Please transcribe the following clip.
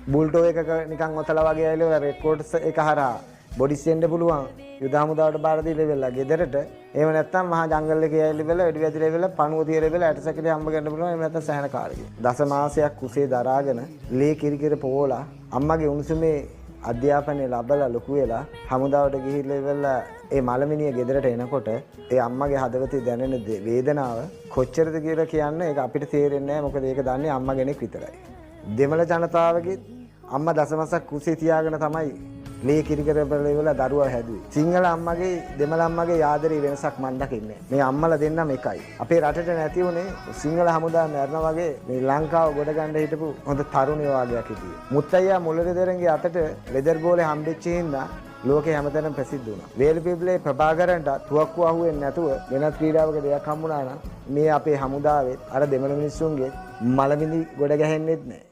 බුල්ටෝ එකක නිකන් ඔතලා වගේ ඇවිල්ලා රෙකෝඩ්ස් එක හරහා බොඩිස් එන්න පුළුවන් යුද හමුදාවට බාර දීලා වෙලා ගෙදරට. එහෙම නැත්නම් මහා ජංගල් එකේ ඇවිල්ලා වෙලා වෙඩි වැදිලා වෙලා පණුව තියලා වෙලා ඇටසැකිලි හම්බ ගන්න පුළුවන්. එහෙම නැත්නම් සහන කාලෙක. දස මාසයක් කුසේ දරාගෙන ලේ කිරිකිර පොවලා අම්මගේ උණුසුමේ අධ්‍යාපනය ලැබලා ලොකු වෙලා හමුදාවට ගිහිල්ලා ඉවරලා ඒ මලමිනිය ගෙදරට එනකොට ඒ අම්මගේ හදවතේ දැනෙන වේදනාව කොච්චරද කියලා කියන්න ඒක අපිට තේරෙන්නේ නැහැ. මොකද ඒක දන්නේ අම්මා කෙනෙක් විතරයි. දෙමළ ජනතාවගේ අම්මා දසමසක් කුසේ තියාගෙන තමයි ලේ කිරිකර බලවලා දරුවා හැදුවේ. සිංහල අම්මගේ දෙමළ අම්මගේ ආදරේ වෙනසක් මන් දකින්නේ. මේ අම්මලා දෙන්නම එකයි. අපේ රටට නැති උනේ සිංහල හමුදා මරණ වගේ මේ ලංකාව ගොඩ ගන්න හිටපු හොඳ තරුණයෝ වගේක් හිටියේ. මුත්තයියා මුලරෙදරන්ගේ අතට ලෙදර් බෝලේ හම්බෙච්ච හින්දා ලෝකේ හැමතැනම ප්‍රසිද්ධ වුණා. වේලපිප්ලේ ප්‍රභාකරන්ට තුවක්කු අහුවෙන්නේ නැතුව වෙනත් ක්‍රීඩාවක දෙයක් හම්බුණා නම් මේ අපේ හමුදාවේ අර දෙමළ මිනිස්සුන්ගේ මලමිනි ගොඩ ගැහෙන්නෙත් නැහැ.